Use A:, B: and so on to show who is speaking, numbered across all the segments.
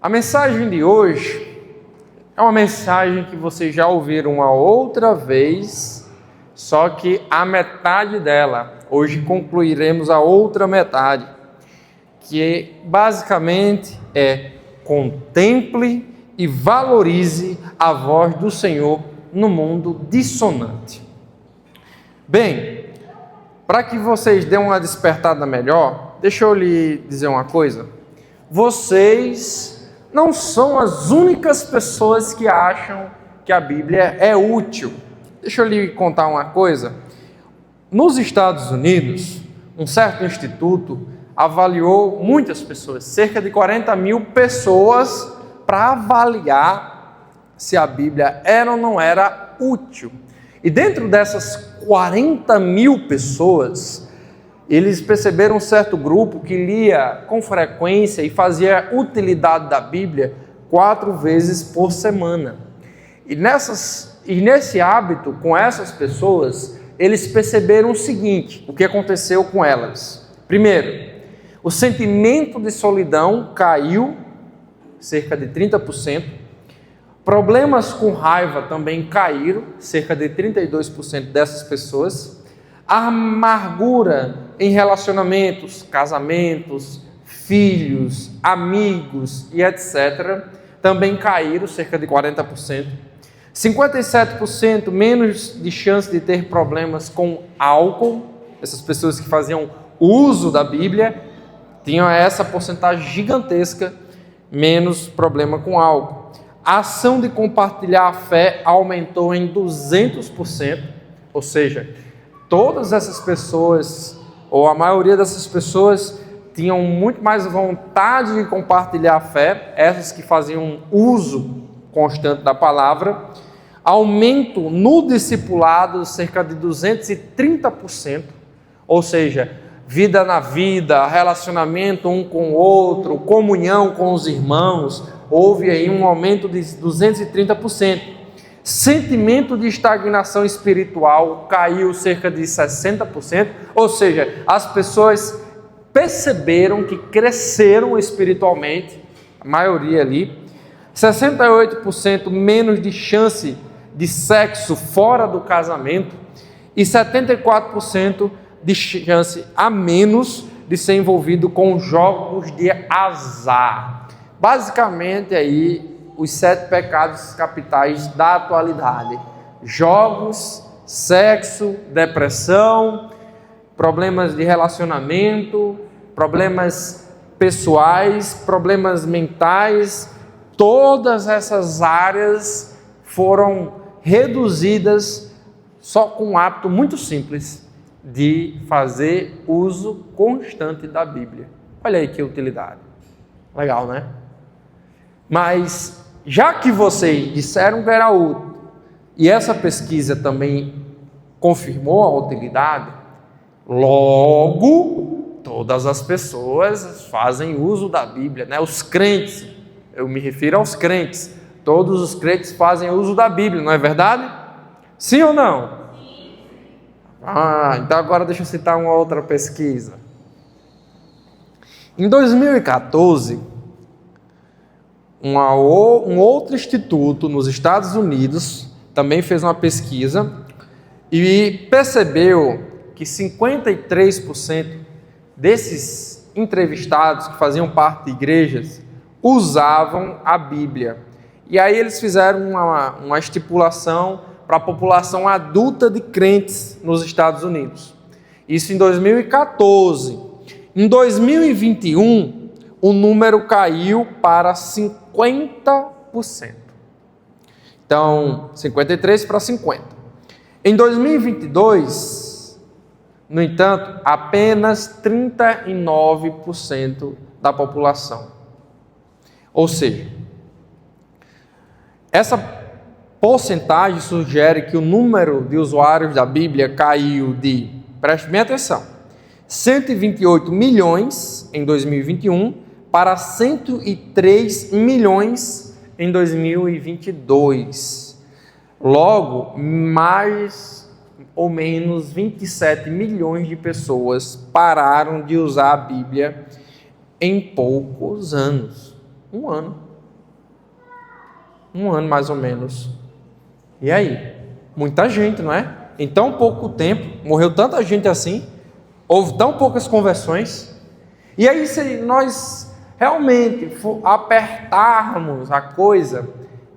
A: A mensagem de hoje é uma mensagem que vocês já ouviram uma outra vez, só que a metade dela. Hoje concluiremos a outra metade, que basicamente é: contemple e valorize a voz do Senhor no mundo dissonante. Bem, para que vocês dêem uma despertada melhor, deixa eu lhe dizer uma coisa. Vocês não são as únicas pessoas que acham que a Bíblia é útil. Deixa eu lhe contar uma coisa. Nos Estados Unidos, um certo instituto avaliou muitas pessoas, cerca de 40 mil pessoas, para avaliar se a Bíblia era ou não era útil. E dentro dessas 40 mil pessoas, eles perceberam um certo grupo que lia com frequência e fazia utilidade da Bíblia 4 vezes por semana. E nesse hábito, com essas pessoas, eles perceberam o seguinte: o que aconteceu com elas? Primeiro, o sentimento de solidão caiu cerca de 30%. Problemas com raiva também caíram, cerca de 32% dessas pessoas. A amargura em relacionamentos, casamentos, filhos, amigos e etc. também caíram, cerca de 40%. 57% menos de chance de ter problemas com álcool. Essas pessoas que faziam uso da Bíblia tinham essa porcentagem gigantesca, menos problema com álcool. A ação de compartilhar a fé aumentou em 200%, ou seja, todas essas pessoas, ou a maioria dessas pessoas, tinham muito mais vontade de compartilhar a fé, essas que faziam uso constante da palavra. Aumento no discipulado, cerca de 230%, ou seja, vida na vida, relacionamento um com o outro, comunhão com os irmãos, houve aí um aumento de 230%. Sentimento de estagnação espiritual caiu cerca de 60%, ou seja, as pessoas perceberam que cresceram espiritualmente, a maioria ali. 68% menos de chance de sexo fora do casamento e 74% de chance a menos de ser envolvido com jogos de azar. Basicamente aí os 7 pecados capitais da atualidade: jogos, sexo, depressão, problemas de relacionamento, problemas pessoais, problemas mentais. Todas essas áreas foram reduzidas só com um hábito muito simples de fazer uso constante da Bíblia. Olha aí que utilidade. Legal, né? Mas, já que vocês disseram que era útil, e essa pesquisa também confirmou a utilidade, logo, todas as pessoas fazem uso da Bíblia, né? Os crentes, eu me refiro aos crentes, todos os crentes fazem uso da Bíblia, não é verdade? Sim ou não? Sim. Então agora deixa eu citar uma outra pesquisa. Em 2014, um outro instituto nos Estados Unidos também fez uma pesquisa e percebeu que 53% desses entrevistados que faziam parte de igrejas usavam a Bíblia. E aí eles fizeram uma estipulação para a população adulta de crentes nos Estados Unidos. Isso em 2014. Em 2021, o número caiu para 50%. Então, 53 para 50. Em 2022, no entanto, apenas 39% da população. Ou seja, essa porcentagem sugere que o número de usuários da Bíblia caiu de, preste bem atenção, 128 milhões em 2021 para 103 milhões em 2022. Logo, mais ou menos 27 milhões de pessoas pararam de usar a Bíblia em poucos anos. Um ano. Um ano mais ou menos. E aí? Muita gente, não é? Em tão pouco tempo, morreu tanta gente assim, houve tão poucas conversões. E aí, se nós realmente apertarmos a coisa,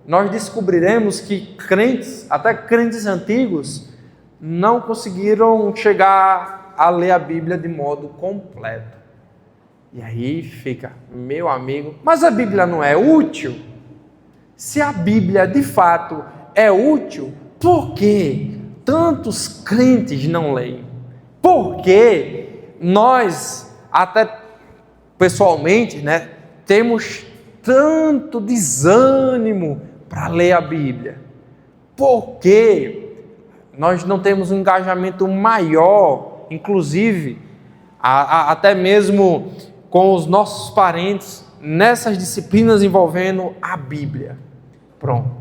A: nós descobriremos que crentes, até crentes antigos, não conseguiram chegar a ler a Bíblia de modo completo. E aí fica, meu amigo, mas a Bíblia não é útil? Se a Bíblia de fato é útil, por que tantos crentes não leem? Por que nós, até pessoalmente, né, temos tanto desânimo para ler a Bíblia? Por que nós não temos um engajamento maior, inclusive, até mesmo com os nossos parentes, nessas disciplinas envolvendo a Bíblia? Pronto.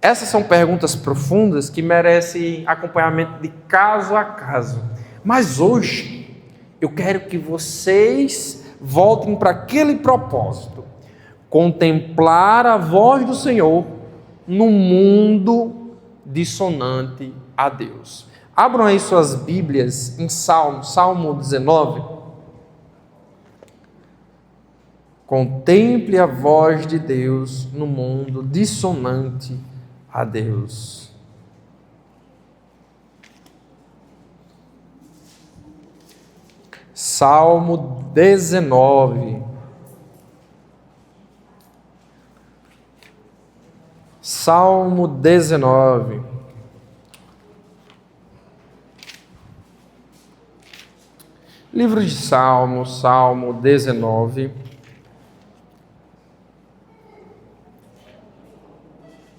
A: Essas são perguntas profundas que merecem acompanhamento de caso a caso. Mas hoje, eu quero que vocês voltem para aquele propósito: contemplar a voz do Senhor no mundo dissonante a Deus. Abram aí suas Bíblias em Salmo 19. Contemple a voz de Deus no mundo dissonante a Deus. Salmo 19. Salmo 19. Livro de Salmos, Salmo 19.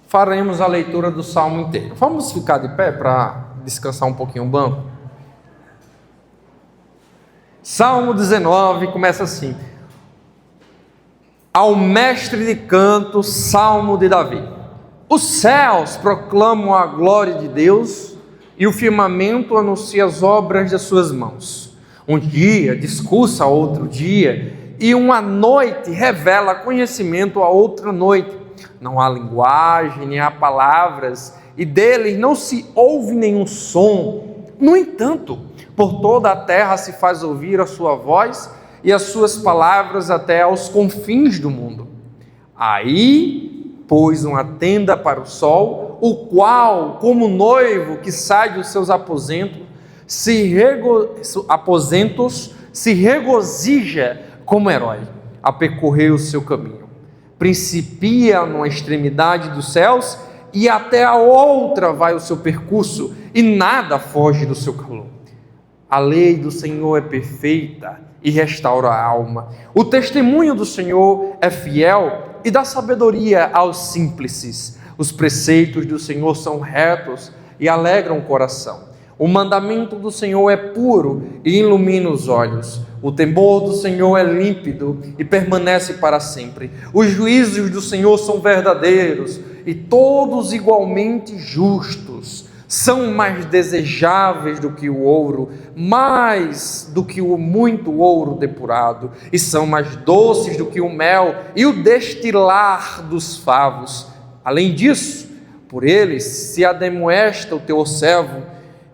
A: Faremos a leitura do Salmo inteiro. Vamos ficar de pé para descansar um pouquinho o banco? Salmo 19 começa assim: ao mestre de canto, Salmo de Davi. Os céus proclamam a glória de Deus e o firmamento anuncia as obras das suas mãos. Um dia discursa a outro dia e uma noite revela conhecimento a outra noite. Não há linguagem, nem há palavras, e deles não se ouve nenhum som. No entanto, por toda a terra se faz ouvir a sua voz e as suas palavras até aos confins do mundo. Aí pôs uma tenda para o sol, o qual, como noivo que sai dos seus aposentos, se regozija como herói a percorrer o seu caminho. Principia numa extremidade dos céus e até a outra vai o seu percurso, e nada foge do seu calor. A lei do Senhor é perfeita e restaura a alma. O testemunho do Senhor é fiel e dá sabedoria aos simples. Os preceitos do Senhor são retos e alegram o coração. O mandamento do Senhor é puro e ilumina os olhos. O temor do Senhor é límpido e permanece para sempre. Os juízos do Senhor são verdadeiros e todos igualmente justos. São mais desejáveis do que o ouro, mais do que o muito ouro depurado, e são mais doces do que o mel e o destilar dos favos. Além disso, por eles se ademoesta o teu servo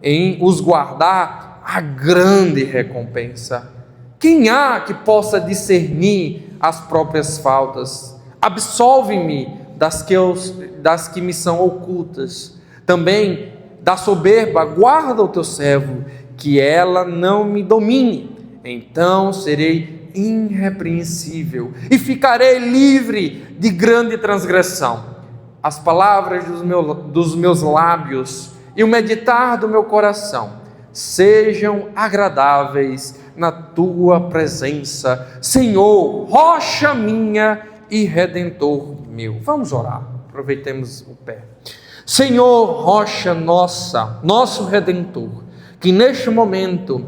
A: em os guardar a grande recompensa. Quem há que possa discernir as próprias faltas? Absolve-me das que me são ocultas. Também da soberba guarda o teu servo, que ela não me domine. Então serei irrepreensível e ficarei livre de grande transgressão. As palavras dos meus lábios e o meditar do meu coração sejam agradáveis na tua presença, Senhor, rocha minha e redentor meu. Vamos orar, aproveitemos o pé. Senhor, rocha nossa, nosso redentor, que neste momento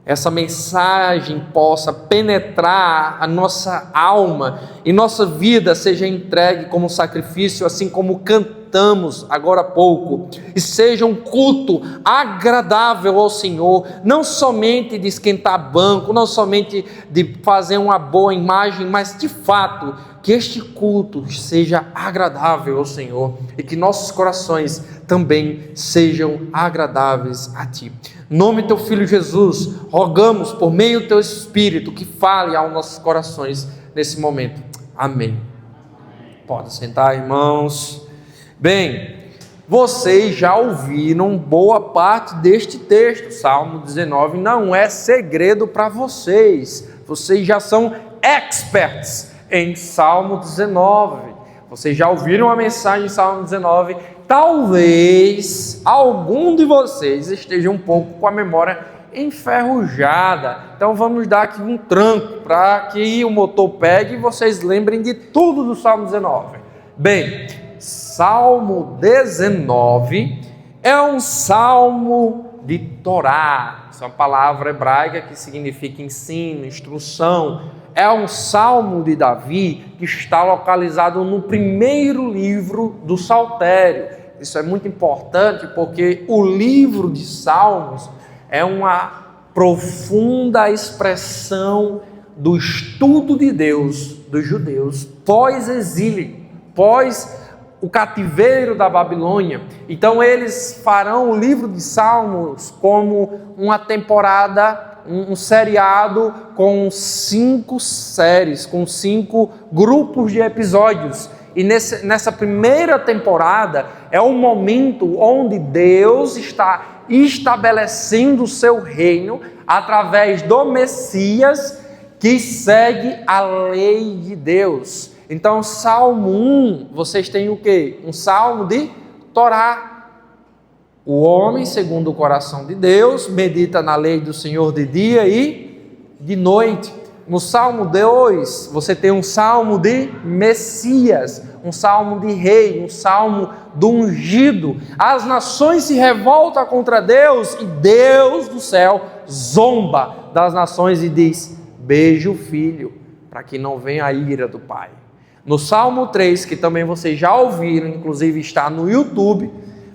A: essa mensagem possa penetrar a nossa alma e nossa vida seja entregue como sacrifício, assim como cantamos agora há pouco, e seja um culto agradável ao Senhor, não somente de esquentar banco, não somente de fazer uma boa imagem, mas de fato que este culto seja agradável ao Senhor e que nossos corações também sejam agradáveis a Ti. Em nome do Teu Filho Jesus, rogamos por meio do Teu Espírito que fale aos nossos corações nesse momento. Amém. Pode sentar, irmãos. Bem, vocês já ouviram boa parte deste texto. Salmo 19 não é segredo para vocês. Vocês já são experts em Salmo 19. Vocês já ouviram a mensagem em Salmo 19. Talvez algum de vocês esteja um pouco com a memória enferrujada. Então vamos dar aqui um tranco para que o motor pegue e vocês lembrem de tudo do Salmo 19. Bem, Salmo 19 é um salmo de Torá. Essa é uma palavra hebraica que significa ensino, instrução. É um salmo de Davi que está localizado no primeiro livro do Saltério. Isso é muito importante porque o livro de Salmos é uma profunda expressão do estudo de Deus dos judeus pós-exílio, pós o cativeiro da Babilônia. Então eles farão o livro de Salmos como uma temporada, um seriado com 5 séries, com 5 grupos de episódios. E nessa primeira temporada é o momento onde Deus está estabelecendo o seu reino através do Messias que segue a lei de Deus. Então, Salmo 1, vocês têm o quê? Um salmo de Torá. O homem, segundo o coração de Deus, medita na lei do Senhor de dia e de noite. No Salmo 2, você tem um salmo de Messias, um salmo de rei, um salmo do ungido. As nações se revoltam contra Deus e Deus do céu zomba das nações e diz: beije o filho, para que não venha a ira do Pai. No Salmo 3, que também vocês já ouviram, inclusive está no YouTube,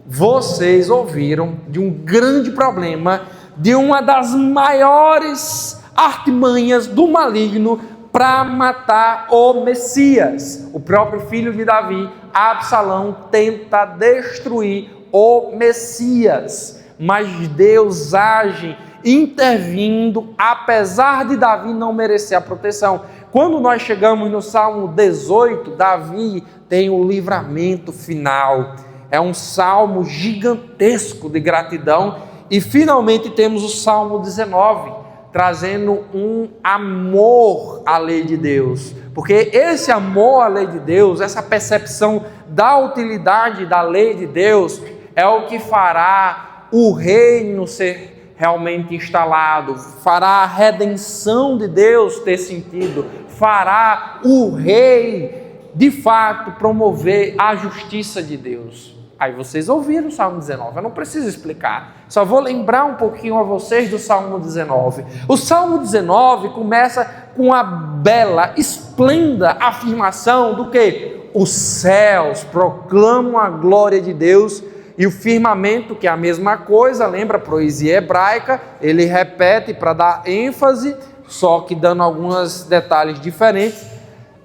A: vocês ouviram de um grande problema, de uma das maiores artimanhas do maligno para matar o Messias. O próprio filho de Davi, Absalão, tenta destruir o Messias, mas Deus age intervindo, apesar de Davi não merecer a proteção. Quando nós chegamos no Salmo 18, Davi tem o livramento final. É um salmo gigantesco de gratidão. E finalmente temos o Salmo 19, trazendo um amor à lei de Deus. Porque esse amor à lei de Deus, essa percepção da utilidade da lei de Deus, é o que fará o reino ser realmente instalado, fará a redenção de Deus ter sentido, fará o rei, de fato, promover a justiça de Deus. Aí vocês ouviram o Salmo 19, eu não preciso explicar, só vou lembrar um pouquinho a vocês do Salmo 19. O Salmo 19 começa com a bela, esplêndida afirmação do que? Os céus proclamam a glória de Deus e o firmamento, que é a mesma coisa, lembra a poesia hebraica, ele repete para dar ênfase, só que dando alguns detalhes diferentes.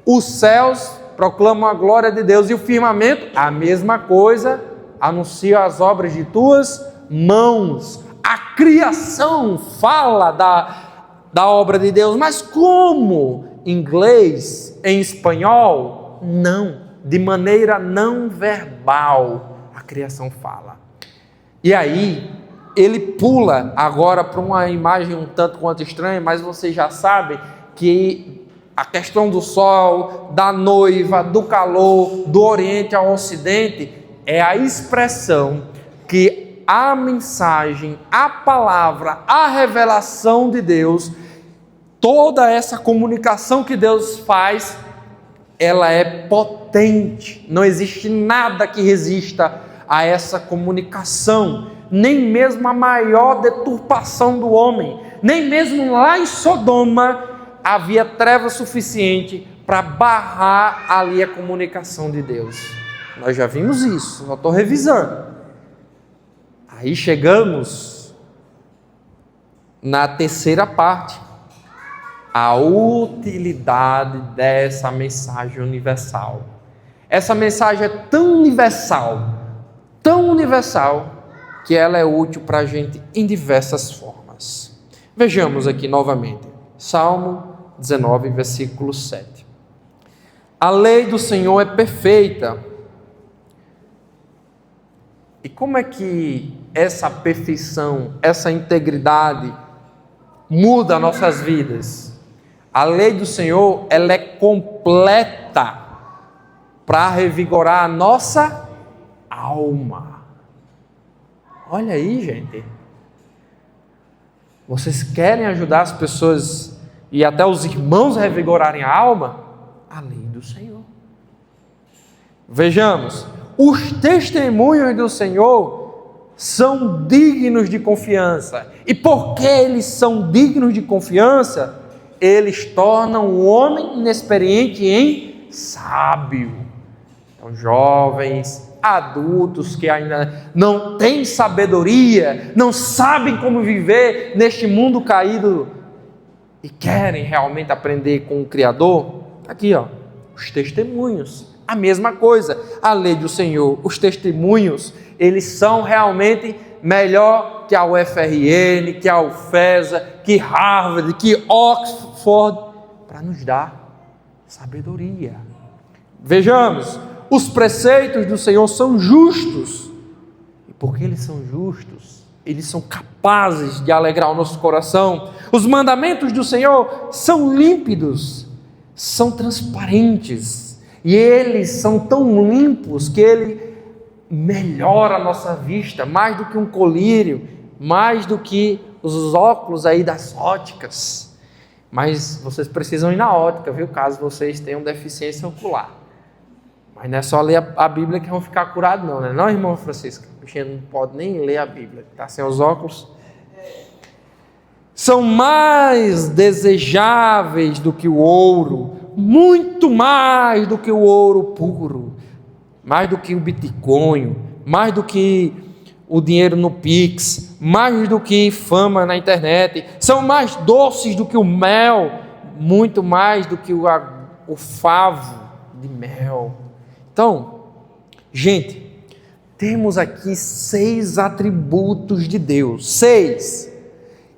A: Os céus proclamam a glória de Deus e o firmamento, a mesma coisa, anuncia as obras de tuas mãos. A criação fala da obra de Deus, mas como? Em inglês, em espanhol? Não, de maneira não verbal. A criação fala. E aí, ele pula agora para uma imagem um tanto quanto estranha, mas vocês já sabem que a questão do sol, da noiva, do calor, do Oriente ao Ocidente, é a expressão que a mensagem, a palavra, a revelação de Deus, toda essa comunicação que Deus faz, ela é potente. Não existe nada que resista a essa comunicação, nem mesmo a maior deturpação do homem, nem mesmo lá em Sodoma havia treva suficiente para barrar ali a comunicação de Deus. Nós já vimos isso, só estou revisando. Aí chegamos na terceira parte, a utilidade dessa mensagem universal. Essa mensagem é tão universal, que ela é útil para a gente em diversas formas. Vejamos aqui novamente, Salmo 19, versículo 7. A lei do Senhor é perfeita. E como é que essa perfeição, essa integridade muda nossas vidas? A lei do Senhor, ela é completa para revigorar a nossa alma. Olha aí, gente. Vocês querem ajudar as pessoas e até os irmãos a revigorarem a alma? A lei do Senhor. Vejamos, os testemunhos do Senhor são dignos de confiança. E porque eles são dignos de confiança, eles tornam o homem inexperiente em sábio. Então, jovens, adultos que ainda não têm sabedoria, não sabem como viver neste mundo caído e querem realmente aprender com o Criador, aqui os testemunhos, a mesma coisa, a lei do Senhor, os testemunhos, eles são realmente melhor que a UFRN, que a UFESA, que Harvard, que Oxford, para nos dar sabedoria. Vejamos, os preceitos do Senhor são justos, e porque eles são justos, eles são capazes de alegrar o nosso coração. Os mandamentos do Senhor são límpidos, são transparentes, e eles são tão limpos que ele melhora a nossa vista, mais do que um colírio, mais do que os óculos aí das óticas. Mas vocês precisam ir na ótica, viu? Caso vocês tenham deficiência ocular. Mas não é só ler a Bíblia que vão ficar curados não, né? Não, irmão Francisco? O bichinho não pode nem ler a Bíblia, está sem os óculos. São mais desejáveis do que o ouro, muito mais do que o ouro puro, mais do que o Bitcoin, mais do que o dinheiro no Pix, mais do que fama na internet, são mais doces do que o mel, muito mais do que o favo de mel. Então, gente, temos aqui 6 atributos de Deus, 6.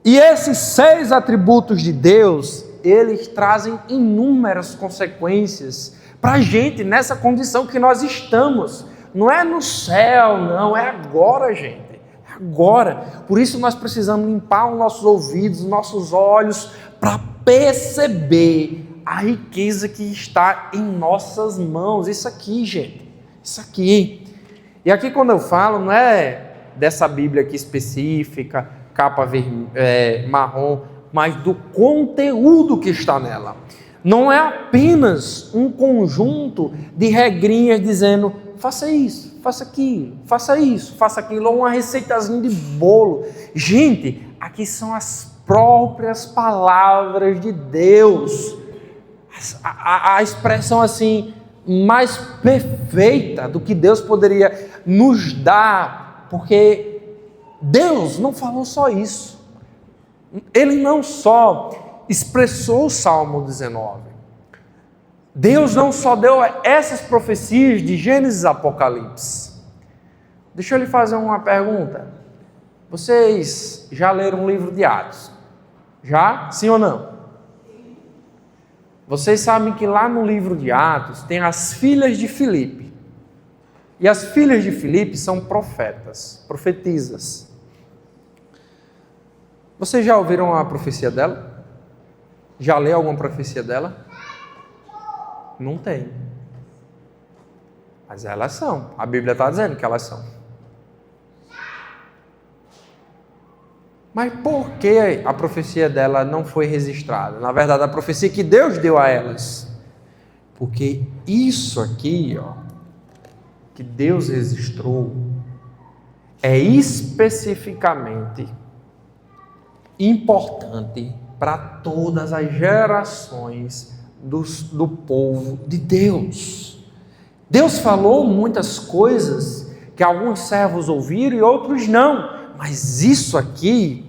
A: E esses 6 atributos de Deus, eles trazem inúmeras consequências para a gente nessa condição que nós estamos. Não é no céu, não, é agora, gente. É agora. Por isso nós precisamos limpar os nossos ouvidos, os nossos olhos, para perceber a riqueza que está em nossas mãos. Isso aqui, gente. Isso aqui. E aqui quando eu falo, não é dessa Bíblia aqui específica, capa marrom, mas do conteúdo que está nela. Não é apenas um conjunto de regrinhas dizendo faça isso, faça aquilo, faça isso, faça aquilo, ou uma receitazinha de bolo. Gente, aqui são as próprias palavras de Deus. A expressão assim mais perfeita do que Deus poderia nos dar, porque Deus não falou só isso. Ele não só expressou o Salmo 19. Deus não só deu essas profecias de Gênesis e Apocalipse. Deixa eu lhe fazer uma pergunta. Vocês já leram o livro de Atos? Já? Sim ou não? Vocês sabem que lá no livro de Atos tem as filhas de Filipe. E as filhas de Filipe são profetas, profetisas. Vocês já ouviram a profecia dela? Já leu alguma profecia dela? Não tem. Mas elas são. A Bíblia está dizendo que elas são. Mas por que a profecia dela não foi registrada? Na verdade, a profecia que Deus deu a elas. Porque isso aqui, que Deus registrou, é especificamente importante para todas as gerações do povo de Deus. Deus falou muitas coisas que alguns servos ouviram e outros não, mas isso aqui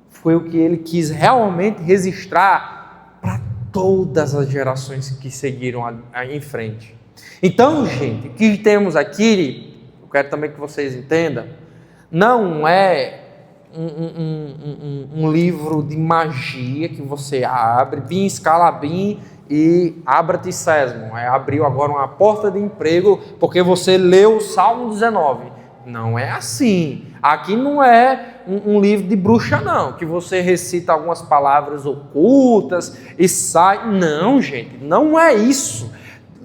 A: foi o que ele quis realmente registrar para todas as gerações que seguiram em frente. Então, gente, o que temos aqui, eu quero também que vocês entendam, não é um livro de magia que você abre, bim, escala bim, e abra-te sésamo. Abriu agora uma porta de emprego porque você leu o Salmo 19. Não é assim. Aqui não é um livro de bruxa, não, que você recita algumas palavras ocultas e sai. Não, gente, não é isso.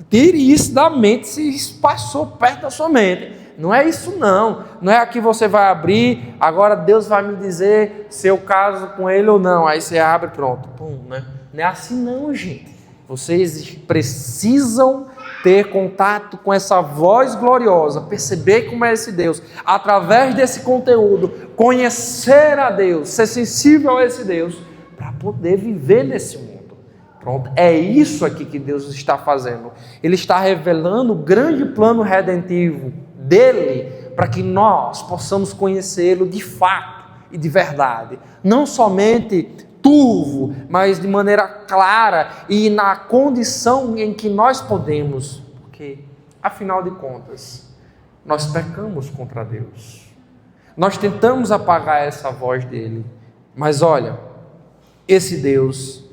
A: Tire isso da mente se isso passou perto da sua mente. Não é isso, não. Não é aqui você vai abrir, agora Deus vai me dizer se eu caso com ele ou não. Aí você abre, pronto. Pum, né? Não é assim, não, gente. Vocês precisam ter contato com essa voz gloriosa, perceber como é esse Deus, através desse conteúdo, conhecer a Deus, ser sensível a esse Deus, para poder viver nesse mundo. Pronto, é isso aqui que Deus está fazendo. Ele está revelando o grande plano redentivo dele, para que nós possamos conhecê-lo de fato e de verdade, não somente turvo, mas de maneira clara e na condição em que nós podemos, porque, afinal de contas, nós pecamos contra Deus. Nós tentamos apagar essa voz dele, mas olha, esse Deus,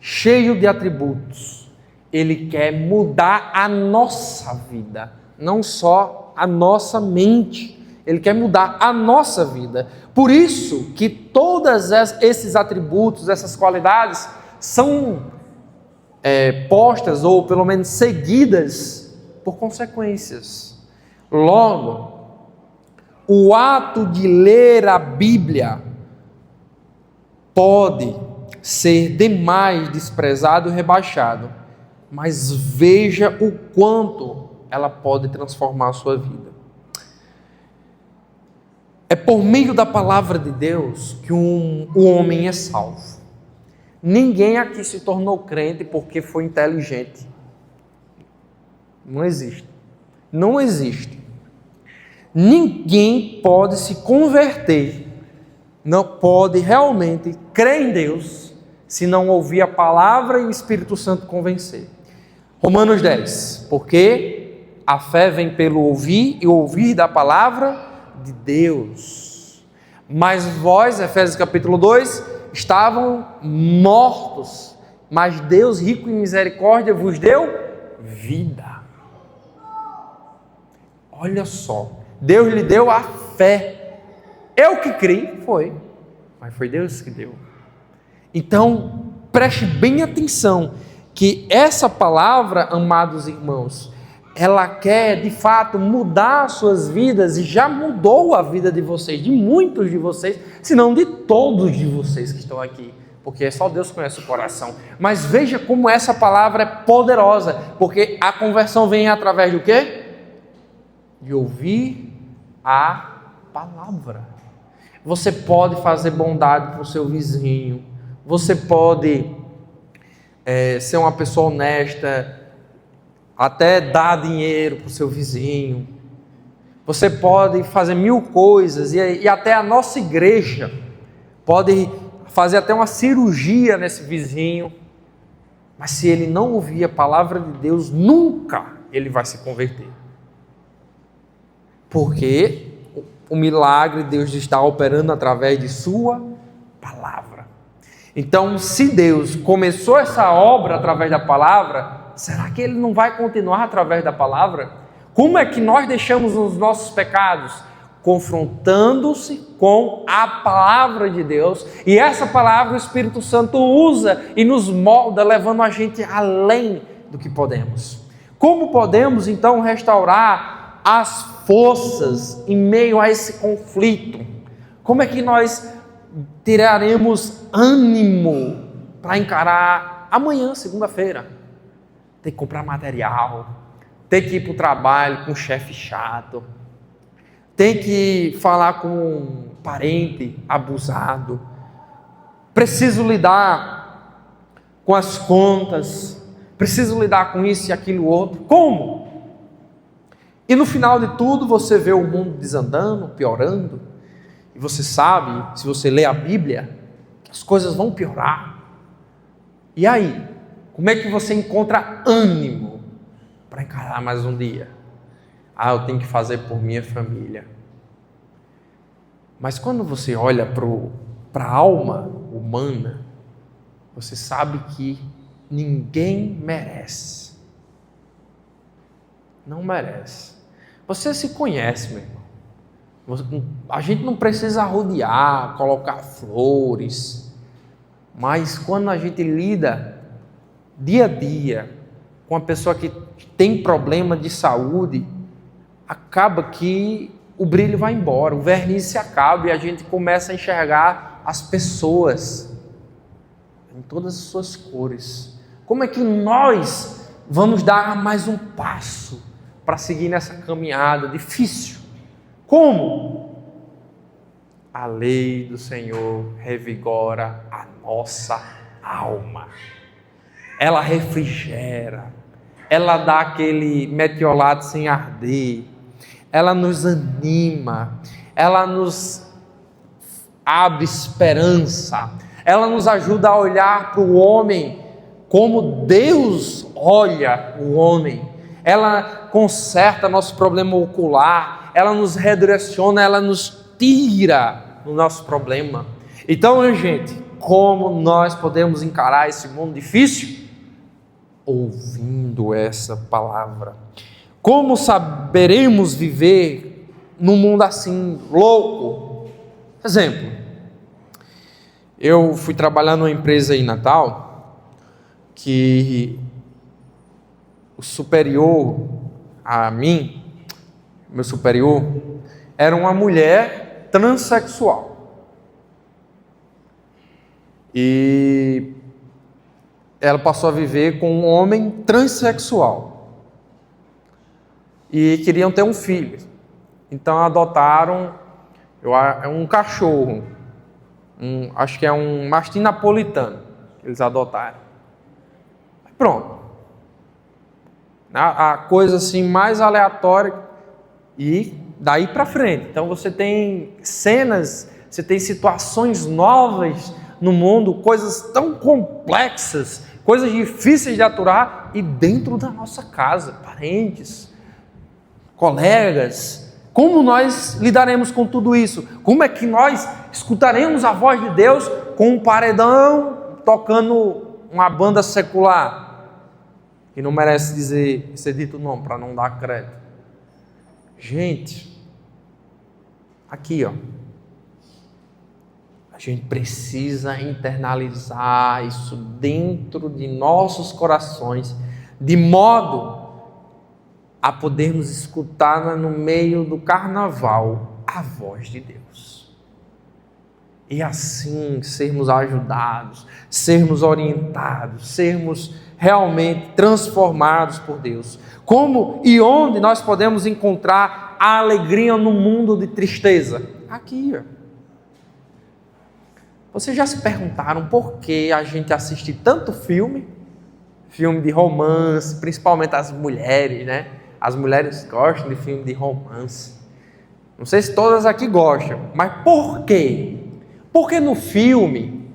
A: cheio de atributos, ele quer mudar a nossa vida, não só a nossa mente. Ele quer mudar a nossa vida. Por isso que todos esses atributos, essas qualidades, são postas, ou pelo menos seguidas, por consequências. Logo, o ato de ler a Bíblia pode ser demais desprezado e rebaixado, mas veja o quanto ela pode transformar a sua vida. É por meio da palavra de Deus que o homem é salvo. Ninguém aqui se tornou crente porque foi inteligente. Não existe. Não existe. Ninguém pode se converter, não pode realmente crer em Deus, se não ouvir a palavra e o Espírito Santo convencer. Romanos 10. Porque a fé vem pelo ouvir e ouvir da palavra de Deus. Mas vós, Efésios capítulo 2, estavam mortos, mas Deus, rico em misericórdia, vos deu vida. Olha só, Deus lhe deu a fé. Eu que criei, foi, mas foi Deus que deu. Então, preste bem atenção, que essa palavra, amados irmãos, ela quer, de fato, mudar as suas vidas, e já mudou a vida de vocês, de muitos de vocês, se não de todos de vocês que estão aqui, porque só Deus conhece o coração. Mas veja como essa palavra é poderosa, porque a conversão vem através do quê? De ouvir a palavra. Você pode fazer bondade para o seu vizinho, você pode ser uma pessoa honesta, até dar dinheiro para o seu vizinho, você pode fazer mil coisas, e até a nossa igreja pode fazer até uma cirurgia nesse vizinho, mas se ele não ouvir a palavra de Deus, nunca ele vai se converter, porque o milagre Deus está operando através de sua palavra. Então, se Deus começou essa obra através da palavra, será que Ele não vai continuar através da palavra? Como é que nós deixamos os nossos pecados? Confrontando-se com a palavra de Deus, e essa palavra o Espírito Santo usa e nos molda, levando a gente além do que podemos. Como podemos então restaurar as forças em meio a esse conflito? Como é que nós tiraremos ânimo para encarar amanhã, segunda-feira? Tem que comprar material, tem que ir para o trabalho com um chefe chato, tem que falar com um parente abusado, preciso lidar com as contas, preciso lidar com isso e aquilo outro. Como? E no final de tudo você vê o mundo desandando, piorando, e você sabe, se você lê a Bíblia, que as coisas vão piorar. E aí? Como é que você encontra ânimo para encarar mais um dia? Eu tenho que fazer por minha família. Mas quando você olha para a alma humana, você sabe que ninguém merece. Não merece. Você se conhece, meu irmão. A gente não precisa rodear, colocar flores. Mas quando a gente lida dia a dia com uma pessoa que tem problema de saúde, acaba que o brilho vai embora, o verniz se acaba e a gente começa a enxergar as pessoas em todas as suas cores. Como é que nós vamos dar mais um passo para seguir nessa caminhada difícil? Como? A lei do Senhor revigora a nossa alma. Ela refrigera, ela dá aquele metiolate sem arder, ela nos anima, ela nos abre esperança, ela nos ajuda a olhar para o homem como Deus olha o homem, ela conserta nosso problema ocular, ela nos redireciona, ela nos tira do nosso problema. Então, gente, como nós podemos encarar esse mundo difícil? Ouvindo essa palavra. Como saberemos viver num mundo assim, louco? Exemplo, eu fui trabalhar numa empresa em Natal, que o superior a mim, meu superior, era uma mulher transexual. E ela passou a viver com um homem transexual. E queriam ter um filho. Então adotaram um cachorro. Acho que é um mastim napolitano. Eles adotaram. Pronto. A coisa assim mais aleatória. E daí para frente. Então você tem cenas, você tem situações novas no mundo, coisas tão complexas, coisas difíceis de aturar e dentro da nossa casa, parentes, colegas. Como nós lidaremos com tudo isso? Como é que nós escutaremos a voz de Deus com um paredão tocando uma banda secular? Que não merece ser dito não, para não dar crédito. Gente, aqui ó, a gente precisa internalizar isso dentro de nossos corações, de modo a podermos escutar no meio do carnaval a voz de Deus. E assim sermos ajudados, sermos orientados, sermos realmente transformados por Deus. Como e onde nós podemos encontrar a alegria no mundo de tristeza? Aqui, ó. Vocês já se perguntaram por que a gente assiste tanto filme de romance, principalmente as mulheres, né? As mulheres gostam de filme de romance. Não sei se todas aqui gostam, mas por quê? Porque no filme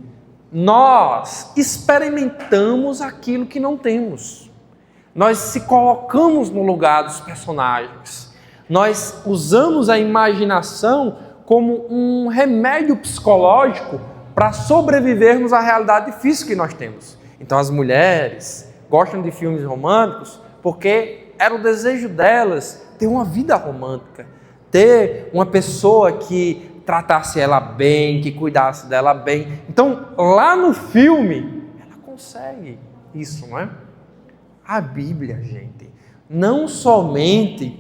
A: nós experimentamos aquilo que não temos. Nós se colocamos no lugar dos personagens. Nós usamos a imaginação como um remédio psicológico para sobrevivermos à realidade difícil que nós temos. Então as mulheres gostam de filmes românticos porque era o desejo delas ter uma vida romântica, ter uma pessoa que tratasse ela bem, que cuidasse dela bem. Então lá no filme ela consegue isso, não é? A Bíblia, gente, não somente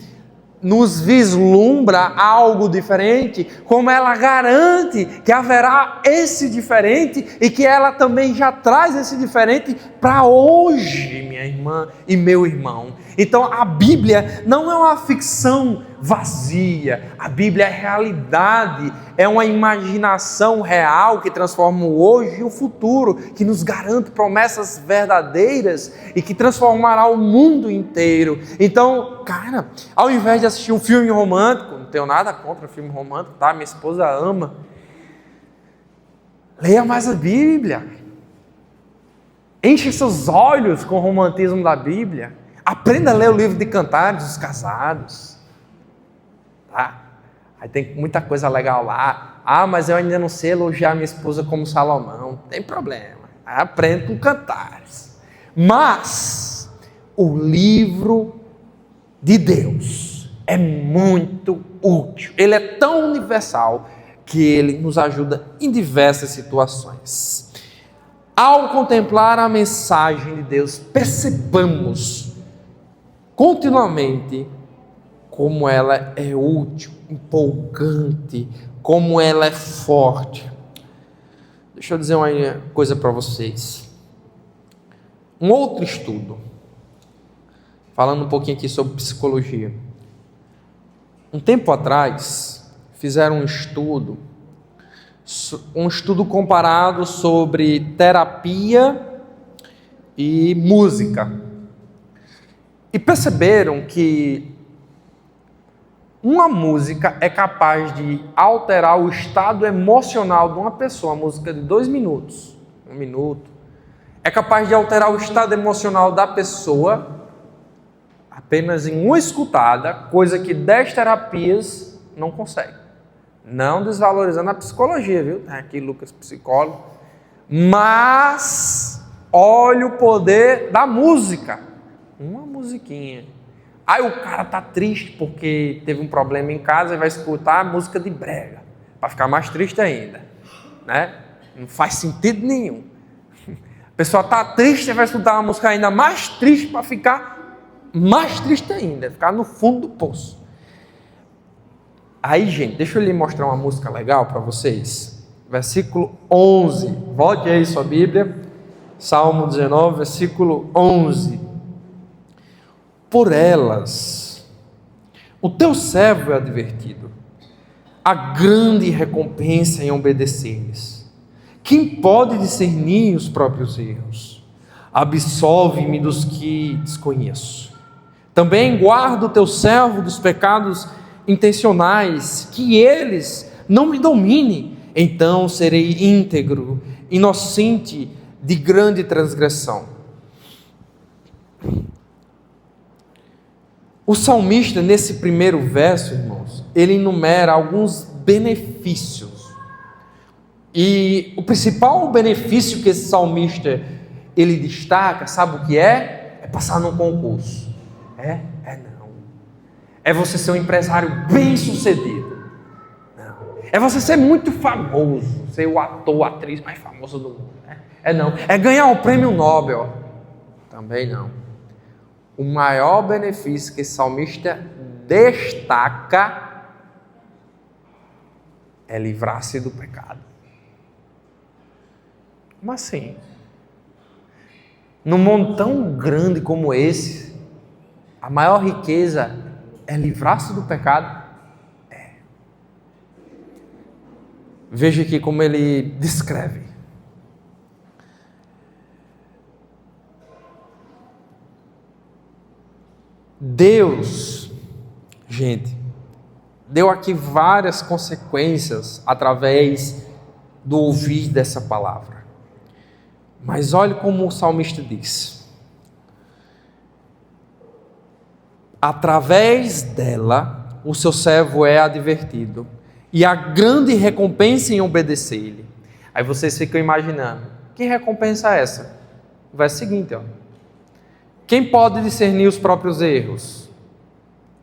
A: nos vislumbra algo diferente, como ela garante que haverá esse diferente e que ela também já traz esse diferente para hoje, minha irmã e meu irmão. Então a Bíblia não é uma ficção vazia, a Bíblia é realidade, é uma imaginação real que transforma o hoje e o futuro, que nos garante promessas verdadeiras e que transformará o mundo inteiro. Então, cara, ao invés de assistir um filme romântico, não tenho nada contra filme romântico, tá? Minha esposa ama. Leia mais a Bíblia. Enche seus olhos com o romantismo da Bíblia. Aprenda a ler o livro de Cantares dos Casados. Tá? Aí tem muita coisa legal lá. Mas eu ainda não sei elogiar minha esposa como Salomão. Não tem problema. Aí aprende com Cantares. Mas o livro de Deus é muito útil. Ele é tão universal que ele nos ajuda em diversas situações. Ao contemplar a mensagem de Deus, percebamos continuamente como ela é útil, empolgante, como ela é forte. Deixa eu dizer uma coisa para vocês. Um outro estudo, falando um pouquinho aqui sobre psicologia. Um tempo atrás, fizeram um estudo comparado sobre terapia e música. E perceberam que uma música é capaz de alterar o estado emocional de uma pessoa, uma música de 2 minutos, 1 minuto, é capaz de alterar o estado emocional da pessoa apenas em uma escutada, coisa que 10 terapias não conseguem. Não desvalorizando a psicologia, viu? Tá aqui Lucas, psicólogo. Mas olha o poder da música. Uma musiquinha. Aí o cara tá triste porque teve um problema em casa e vai escutar a música de brega, para ficar mais triste ainda, né? Não faz sentido nenhum. A pessoa tá triste e vai escutar uma música ainda mais triste para ficar mais triste ainda, ficar no fundo do poço. Aí, gente, deixa eu lhe mostrar uma música legal para vocês. Versículo 11. Volte aí sua Bíblia. Salmo 19, versículo 11. Por elas, o teu servo é advertido. Há grande recompensa em obedecer-lhes. Quem pode discernir os próprios erros? Absolve-me dos que desconheço. Também guarda o teu servo dos pecados intencionais, que eles não me dominem. Então serei íntegro, inocente de grande transgressão. O salmista, nesse primeiro verso, irmãos, ele enumera alguns benefícios. E o principal benefício que esse salmista ele destaca, sabe o que é? É passar num concurso. Não. É você ser um empresário bem-sucedido. Não. É você ser muito famoso, ser o ator, a atriz mais famoso do mundo. Não. É ganhar o prêmio Nobel. Também não. O maior benefício que esse salmista destaca é livrar-se do pecado. Como assim? Num mundo tão grande como esse, a maior riqueza é livrar-se do pecado? Veja aqui como ele descreve. Deus, gente, deu aqui várias consequências através do ouvir dessa palavra. Mas olhe como o salmista diz: através dela, o seu servo é advertido, e há grande recompensa em obedecer-lhe. Aí vocês ficam imaginando, que recompensa é essa? O verso seguinte, ó. Quem pode discernir os próprios erros?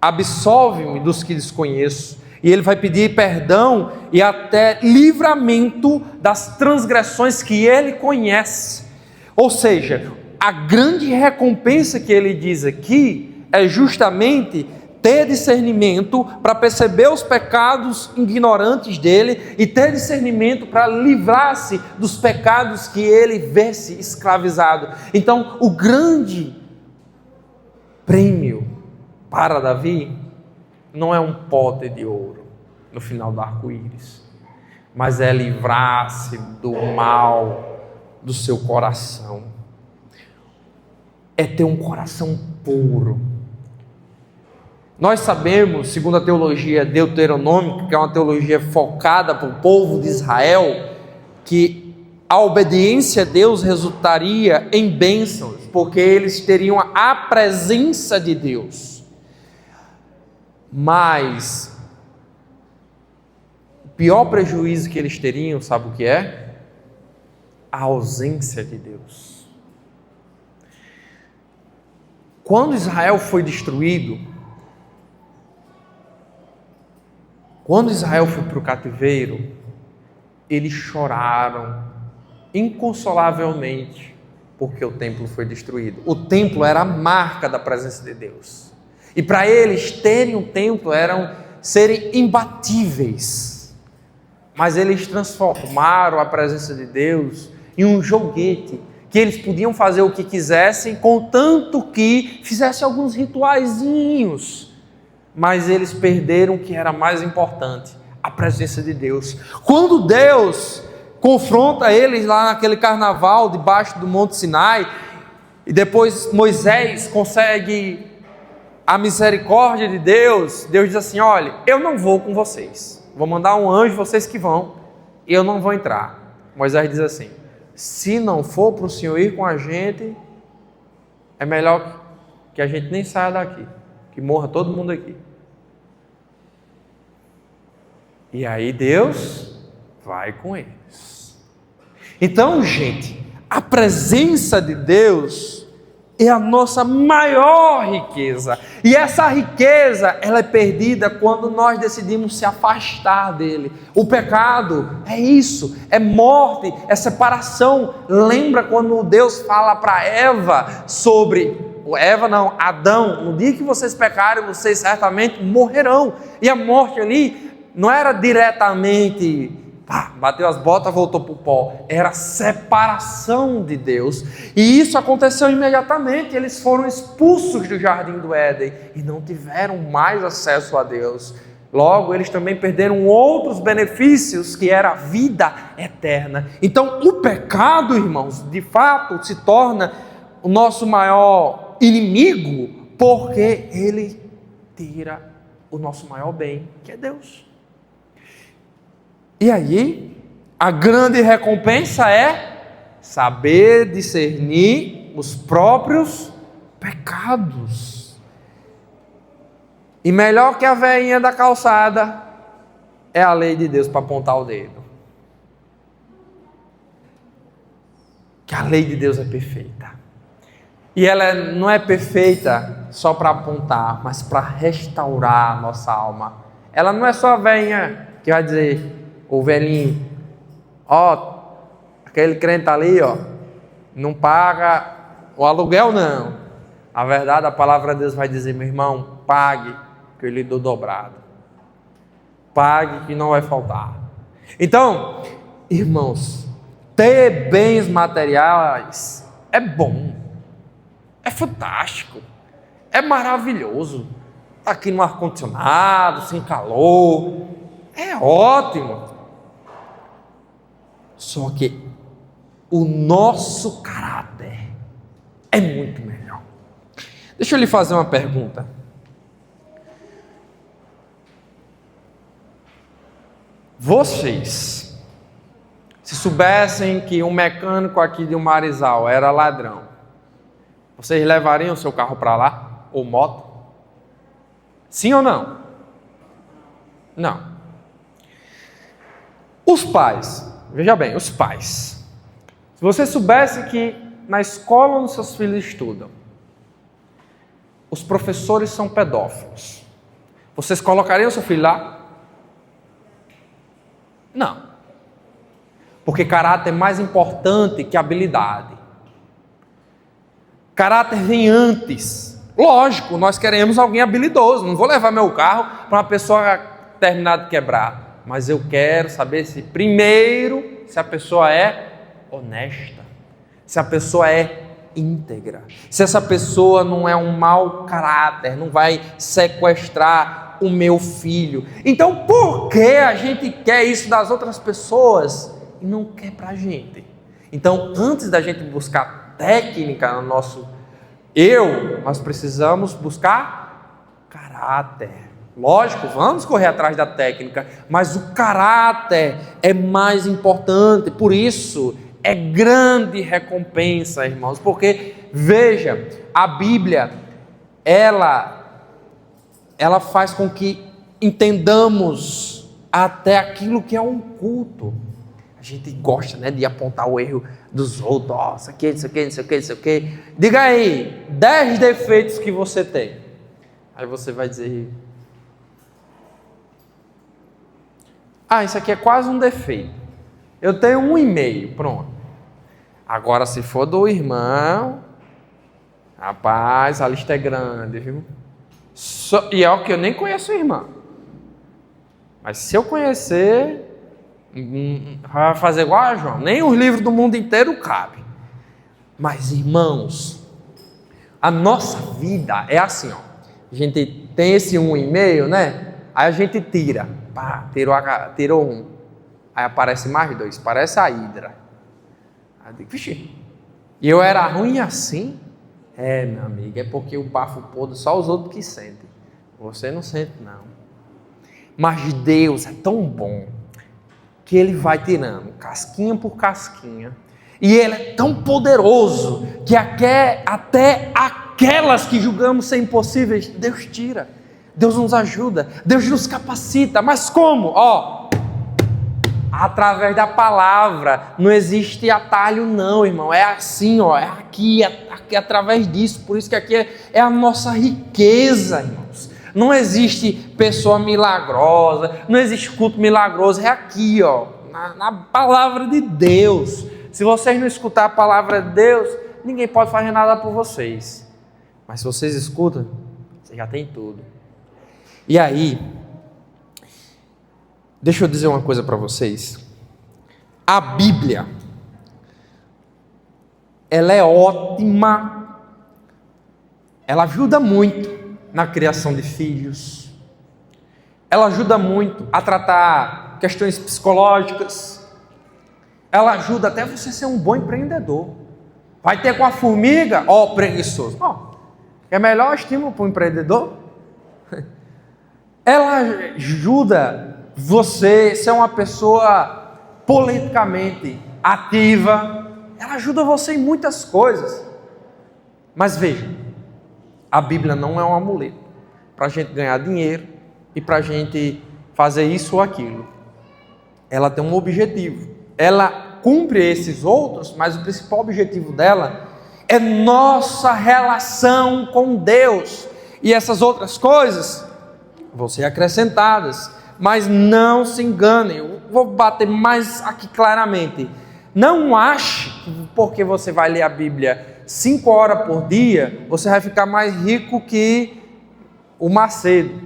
A: Absolve-me dos que desconheço. E ele vai pedir perdão e até livramento das transgressões que ele conhece. Ou seja, a grande recompensa que ele diz aqui é justamente ter discernimento para perceber os pecados ignorantes dele e ter discernimento para livrar-se dos pecados que ele vê-se escravizado. Então, o grande prêmio para Davi não é um pote de ouro no final do arco-íris, mas é livrar-se do mal do seu coração, é ter um coração puro. Nós sabemos, segundo a teologia deuteronômica, que é uma teologia focada para o povo de Israel, que a obediência a Deus resultaria em bênçãos, porque eles teriam a presença de Deus. Mas o pior prejuízo que eles teriam, sabe o que é? A ausência de Deus. Quando Israel foi destruído, quando Israel foi para o cativeiro, eles choraram inconsolavelmente, porque o templo foi destruído. O templo era a marca da presença de Deus. E para eles terem um templo, serem imbatíveis. Mas eles transformaram a presença de Deus em um joguete, que eles podiam fazer o que quisessem, contanto que fizessem alguns rituaizinhos. Mas eles perderam o que era mais importante, a presença de Deus. Quando Deus confronta eles lá naquele carnaval, debaixo do Monte Sinai, e depois Moisés consegue a misericórdia de Deus, Deus diz assim: olha, eu não vou com vocês, vou mandar um anjo, vocês que vão, e eu não vou entrar. Moisés diz assim: se não for para o Senhor ir com a gente, é melhor que a gente nem saia daqui, que morra todo mundo aqui. E aí Deus vai com eles. Então, gente, a presença de Deus é a nossa maior riqueza. E essa riqueza, ela é perdida quando nós decidimos se afastar dele. O pecado é isso, é morte, é separação. Lembra quando Deus fala para Eva sobre... Adão, no dia que vocês pecarem, vocês certamente morrerão. E a morte ali não era diretamente... bateu as botas, voltou para o pó. Era separação de Deus. E isso aconteceu imediatamente. Eles foram expulsos do jardim do Éden e não tiveram mais acesso a Deus. Logo, eles também perderam outros benefícios, que era a vida eterna. Então, o pecado, irmãos, de fato se torna o nosso maior inimigo, porque ele tira o nosso maior bem, que é Deus. E aí, a grande recompensa é saber discernir os próprios pecados. E melhor que a velhinha da calçada é a lei de Deus para apontar o dedo. Que a lei de Deus é perfeita. E ela não é perfeita só para apontar, mas para restaurar a nossa alma. Ela não é só a velhinha que vai dizer... O velhinho, aquele crente ali, não paga o aluguel não. Na verdade, a palavra de Deus vai dizer: meu irmão, pague, que eu lhe dou dobrado. Pague, que não vai faltar. Então, irmãos, ter bens materiais é bom, é fantástico, é maravilhoso. Aqui no ar-condicionado, sem calor, é ótimo. Só que o nosso caráter é muito melhor. Deixa eu lhe fazer uma pergunta. Vocês, se soubessem que um mecânico aqui de Marizal era ladrão, vocês levariam o seu carro para lá? Ou moto? Sim ou não? Não. Os pais, veja bem, os pais. Se você soubesse que na escola onde seus filhos estudam, os professores são pedófilos, vocês colocariam seu filho lá? Não. Porque caráter é mais importante que habilidade. Caráter vem antes. Lógico, nós queremos alguém habilidoso. Não vou levar meu carro para uma pessoa terminar de quebrar. Mas eu quero saber se a pessoa é honesta, se a pessoa é íntegra, se essa pessoa não é um mau caráter, não vai sequestrar o meu filho. Então, por que a gente quer isso das outras pessoas e não quer para a gente? Então, antes da gente buscar técnica no nosso nós precisamos buscar caráter. Lógico, vamos correr atrás da técnica, mas o caráter é mais importante. Por isso, é grande recompensa, irmãos, porque, veja, a Bíblia, ela faz com que entendamos até aquilo que é um culto. A gente gosta, né, de apontar o erro dos outros. Ó, isso aqui, isso aqui, isso aqui, isso aqui. Diga aí, 10 defeitos que você tem. Aí você vai dizer: isso aqui é quase um defeito. Eu tenho 1,5, pronto. Agora, se for do irmão, rapaz, a lista é grande, viu? E é o que eu nem conheço o irmão. Mas se eu conhecer, vai fazer igual a João. Nem os livros do mundo inteiro cabem. Mas, irmãos, a nossa vida é assim, ó. A gente tem esse 1,5, né? Aí a gente tira. Pá, tirou 1. Aí aparece mais 2. Parece a Hidra. Aí eu digo: vixe, e eu era ruim assim? Meu amigo, é porque o bafo podre só os outros que sentem. Você não sente, não. Mas Deus é tão bom que Ele vai tirando casquinha por casquinha. E Ele é tão poderoso que até aquelas que julgamos ser impossíveis, Deus tira. Deus nos ajuda. Deus nos capacita. Mas como? Através da palavra. Não existe atalho não, irmão. É assim, é aqui através disso. Por isso que aqui é a nossa riqueza, irmãos. Não existe pessoa milagrosa, não existe culto milagroso. É aqui, na palavra de Deus. Se vocês não escutar a palavra de Deus, ninguém pode fazer nada por vocês. Mas se vocês escutam, você já tem tudo. E aí, deixa eu dizer uma coisa para vocês. A Bíblia, ela é ótima, ela ajuda muito na criação de filhos, ela ajuda muito a tratar questões psicológicas, ela ajuda até você ser um bom empreendedor. Vai ter com a formiga, preguiçoso. É melhor estímulo para o empreendedor. Ela ajuda você ser uma pessoa politicamente ativa. Ela ajuda você em muitas coisas. Mas veja, a Bíblia não é um amuleto para a gente ganhar dinheiro e para a gente fazer isso ou aquilo. Ela tem um objetivo. Ela cumpre esses outros, mas o principal objetivo dela é nossa relação com Deus. E essas outras coisas vão ser acrescentadas. Mas não se enganem, eu vou bater mais aqui claramente. Não ache que porque você vai ler a Bíblia 5 horas por dia, você vai ficar mais rico que o Macedo.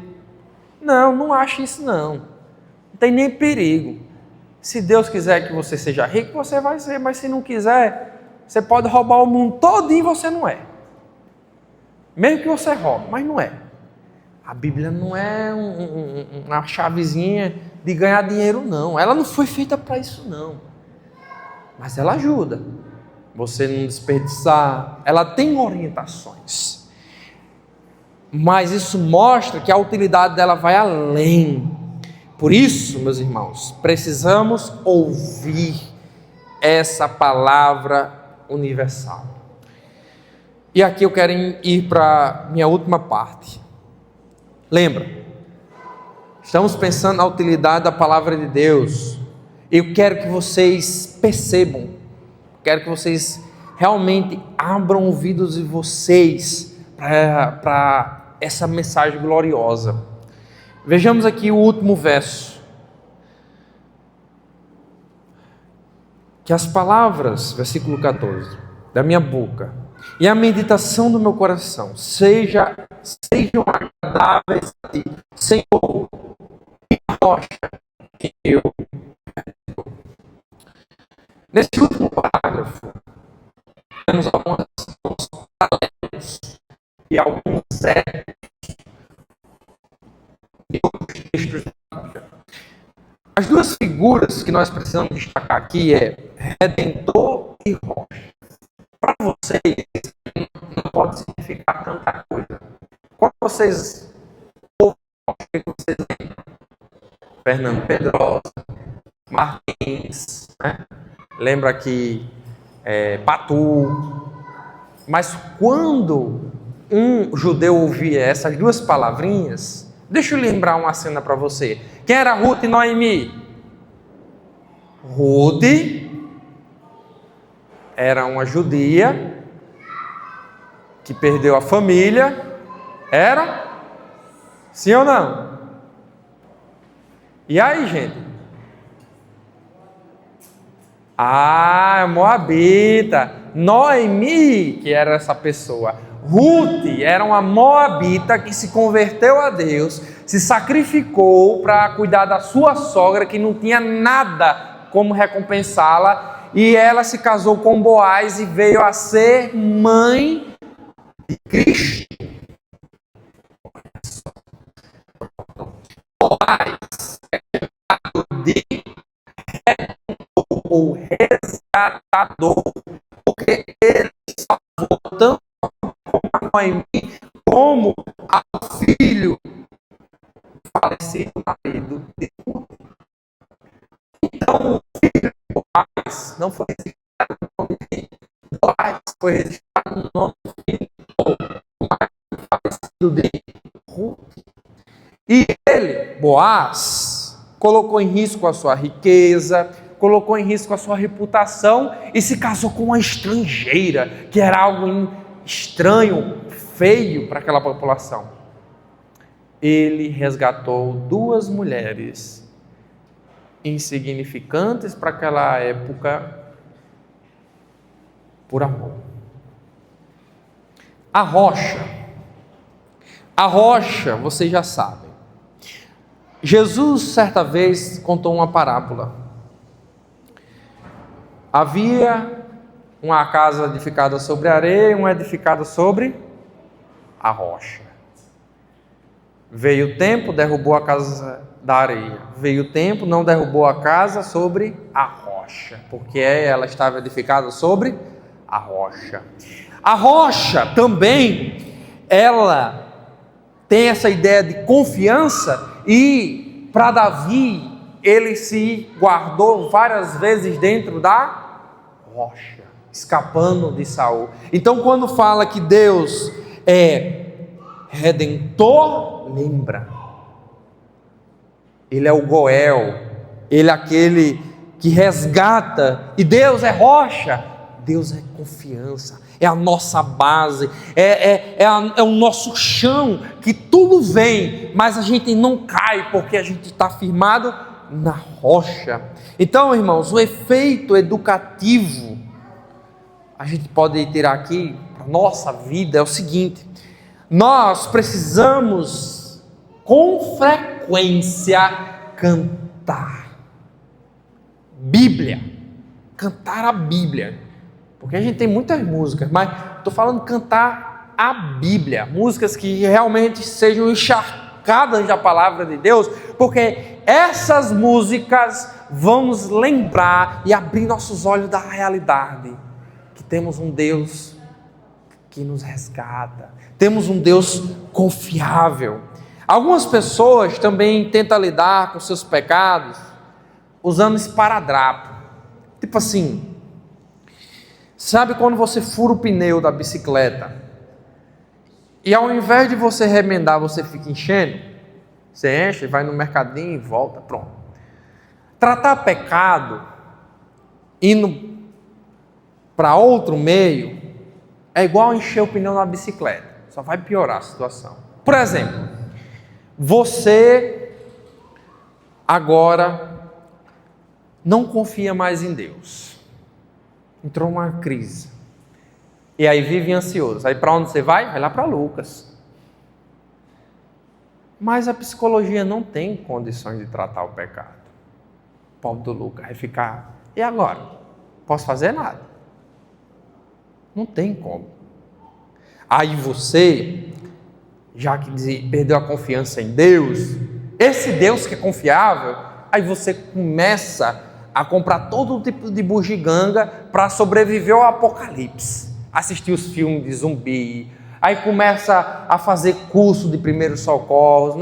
A: Não ache isso não. Não tem nem perigo. Se Deus quiser que você seja rico, você vai ser. Mas se não quiser, você pode roubar o mundo todinho e você não é. Mesmo que você roube, mas não é. A Bíblia não é uma chavezinha de ganhar dinheiro, não. Ela não foi feita para isso, não. Mas ela ajuda. Você não desperdiçar. Ela tem orientações. Mas isso mostra que a utilidade dela vai além. Por isso, meus irmãos, precisamos ouvir essa palavra universal. E aqui eu quero ir para a minha última parte. Lembra, estamos pensando na utilidade da palavra de Deus. Eu quero que vocês percebam, quero que vocês realmente abram ouvidos de vocês para essa mensagem gloriosa. Vejamos aqui o último verso. Que as palavras, versículo 14, da minha boca e a meditação do meu coração sejam agradáveis a ti, Senhor, minha rocha, que eu. Nesse último parágrafo, temos alguns paralelos e alguns e outros textos da Bíblia. As duas figuras que nós precisamos destacar aqui é Redentor e rocha. Para vocês, não pode significar tanta coisa. Quando vocês ouvem, o que vocês lembram? Fernando Pedrosa, Martins, né? lembra que Patu. Mas quando um judeu ouvia essas duas palavrinhas, deixa eu lembrar uma cena para você. Quem era Ruth e Noemi? Ruth era uma judia que perdeu a família. Era? Sim ou não? E aí, gente? Moabita. Noemi, que era essa pessoa. Ruth era uma moabita que se converteu a Deus, se sacrificou para cuidar da sua sogra, que não tinha nada como recompensá-la, e ela se casou com Boaz e veio a ser mãe de Cristo. Boaz de o resgatador, porque ele salvou tanto a Noemi como ao filho falecido marido de Ruth. Então o filho de Boaz não foi registrado no nome de Boaz, foi registrado no nome do filho falecido de Ruth. E ele, Boaz, colocou em risco a sua riqueza, colocou em risco a sua reputação e se casou com uma estrangeira, que era algo estranho, feio para aquela população. Ele resgatou duas mulheres insignificantes para aquela época por amor. A rocha, vocês já sabem. Jesus, certa vez, contou uma parábola. Havia uma casa edificada sobre a areia e uma edificada sobre a rocha. Veio o tempo, derrubou a casa da areia. Veio o tempo, não derrubou a casa sobre a rocha, porque ela estava edificada sobre a rocha. A rocha também, ela tem essa ideia de confiança, e para Davi, ele se guardou várias vezes dentro da rocha, escapando de Saul. Então, quando fala que Deus é redentor, lembra, Ele é o Goel, Ele é aquele que resgata, e Deus é rocha, Deus é confiança, é a nossa base, é o nosso chão, que tudo vem, mas a gente não cai, porque a gente está firmado na rocha. Então, irmãos, o efeito educativo a gente pode tirar aqui para a nossa vida é o seguinte: nós precisamos com frequência cantar Bíblia, cantar a Bíblia, porque a gente tem muitas músicas, mas estou falando cantar a Bíblia, músicas que realmente sejam encharcadas da palavra de Deus, porque essas músicas vão nos lembrar e abrir nossos olhos da realidade, que temos um Deus que nos resgata, temos um Deus confiável. Algumas pessoas também tentam lidar com seus pecados usando esparadrapo, tipo assim, sabe quando você fura o pneu da bicicleta e ao invés de você remendar, você fica enchendo? Você enche, vai no mercadinho e volta, pronto. Tratar pecado indo para outro meio é igual encher o pneu na bicicleta, só vai piorar a situação. Por exemplo, você agora não confia mais em Deus, entrou uma crise, e aí vive ansioso. Aí para onde você vai? Vai lá para Lucas. Mas a psicologia não tem condições de tratar o pecado. O pobre do Lucas vai ficar, e agora? Posso fazer nada. Não tem como. Aí você, já que perdeu a confiança em Deus, esse Deus que é confiável, aí você começa a comprar todo tipo de bugiganga para sobreviver ao apocalipse. Assistir os filmes de zumbi, aí começa a fazer curso de primeiros socorros,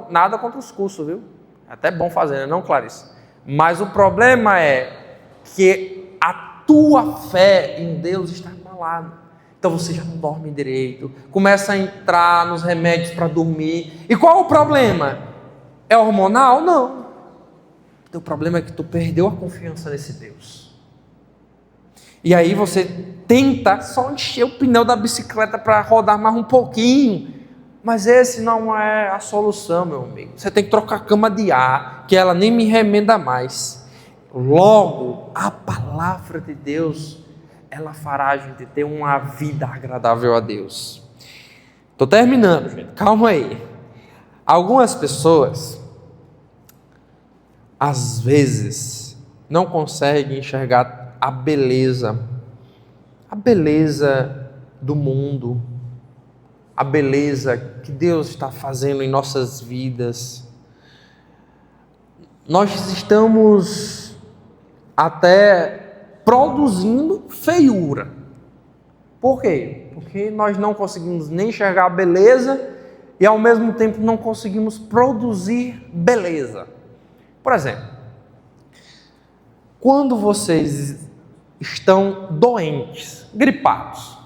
A: nada contra os cursos, viu? É até bom fazer, não, Clarice? Mas o problema é que a tua fé em Deus está abalada. Então você já não dorme direito, começa a entrar nos remédios para dormir. E qual o problema? É hormonal? Não. O problema é que tu perdeu a confiança nesse Deus. E aí você tenta só encher o pneu da bicicleta para rodar mais um pouquinho. Mas esse não é a solução, meu amigo. Você tem que trocar a cama de ar, que ela nem me remenda mais. Logo, a palavra de Deus, ela fará a gente ter uma vida agradável a Deus. Estou terminando, gente. Calma aí. Algumas pessoas, às vezes, não conseguem enxergar a beleza do mundo, a beleza que Deus está fazendo em nossas vidas. Nós estamos até produzindo feiura. Por quê? Porque nós não conseguimos nem enxergar a beleza e ao mesmo tempo não conseguimos produzir beleza. Por exemplo, quando vocês estão doentes, gripados,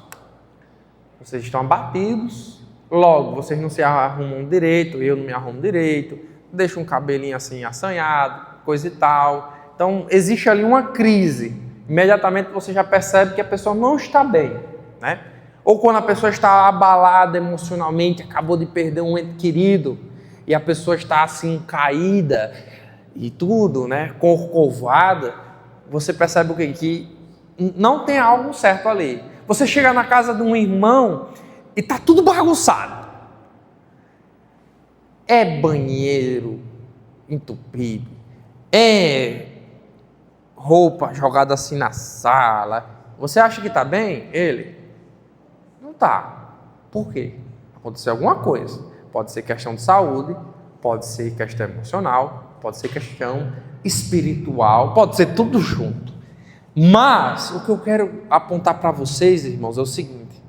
A: vocês estão abatidos, logo vocês não se arrumam direito, eu não me arrumo direito, deixo um cabelinho assim assanhado, coisa e tal. Então existe ali uma crise, imediatamente você já percebe que a pessoa não está bem, né? Ou quando a pessoa está abalada emocionalmente, acabou de perder um ente querido, e a pessoa está assim caída e tudo, né, corcovada, você percebe o quê? Que não tem algo certo ali. Você chega na casa de um irmão e está tudo bagunçado. É banheiro entupido, é roupa jogada assim na sala. Você acha que está bem? Ele não está. Por quê? Aconteceu alguma coisa. Pode ser questão de saúde, pode ser questão emocional, pode ser questão espiritual, pode ser tudo junto. Mas o que eu quero apontar para vocês, irmãos, é o seguinte: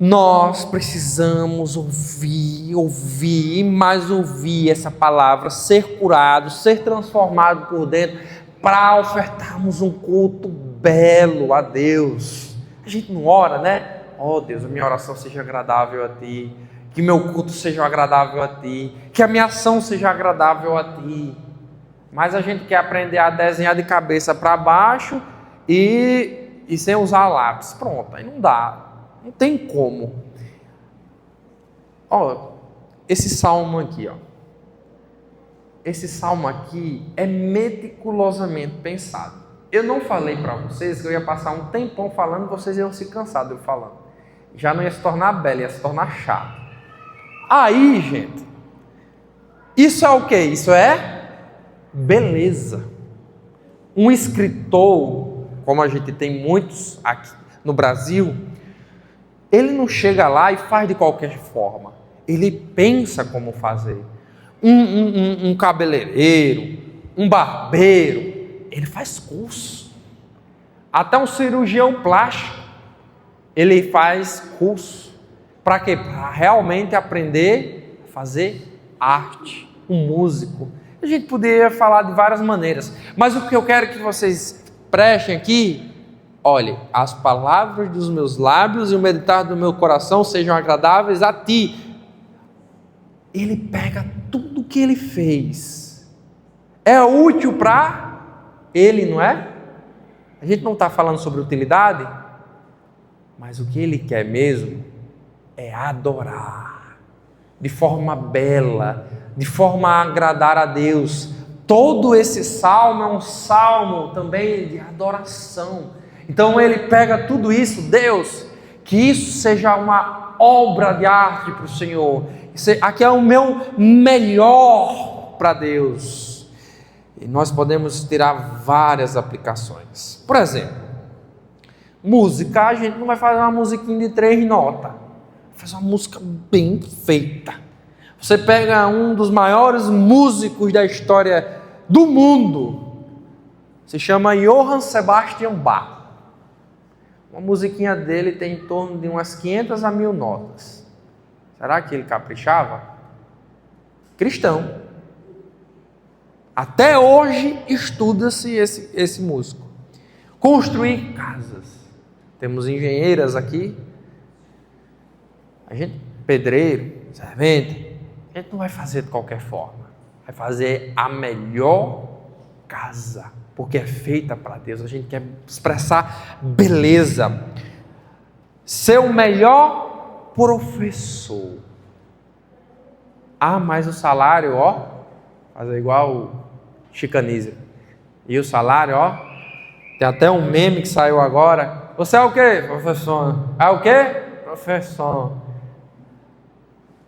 A: nós precisamos ouvir e mais ouvir essa palavra, ser curado, ser transformado por dentro, para ofertarmos um culto belo a Deus. A gente não ora, né? Oh Deus, a minha oração seja agradável a Ti, que meu culto seja agradável a Ti, que a minha ação seja agradável a Ti. Mas a gente quer aprender a desenhar de cabeça para baixo e sem usar lápis. Pronto, aí não dá. Não tem como. Ó, esse salmo aqui, ó. Esse salmo aqui é meticulosamente pensado. Eu não falei para vocês que eu ia passar um tempão falando, vocês iam se cansar de eu falando. Já não ia se tornar belo, ia se tornar chato. Aí, gente, isso é o quê? Isso é beleza. Um escritor, como a gente tem muitos aqui no Brasil, ele não chega lá e faz de qualquer forma. Ele pensa como fazer. Um cabeleireiro, um barbeiro, ele faz curso. Até um cirurgião plástico, ele faz curso. Para quê? Para realmente aprender a fazer arte. Um músico. A gente poderia falar de várias maneiras, mas o que eu quero que vocês prestem aqui: olhe, as palavras dos meus lábios e o meditar do meu coração sejam agradáveis a Ti. Ele pega tudo que ele fez, é útil para ele, não é? A gente não está falando sobre utilidade, mas o que ele quer mesmo é adorar, de forma bela, de forma a agradar a Deus. Todo esse salmo é um salmo também de adoração. Então ele pega tudo isso, Deus, que isso seja uma obra de arte para o Senhor. Aqui é o meu melhor para Deus. E nós podemos tirar várias aplicações. Por exemplo, música, a gente não vai fazer uma musiquinha de 3 notas. Faz uma música bem feita. Você pega um dos maiores músicos da história do mundo, se chama Johann Sebastian Bach. Uma musiquinha dele tem em torno de umas 500 a 1000 notas. Será que ele caprichava? Cristão. Até hoje estuda-se esse músico. construir casas. Temos engenheiras aqui, a gente, pedreiro, servente, a gente não vai fazer de qualquer forma, vai fazer a melhor casa, porque é feita para Deus. A gente quer expressar beleza, ser o melhor professor. Mas o salário, fazer igual o Chicanísio. E o salário, tem até um meme que saiu agora. Você é o quê? Professor. É o quê? Professor.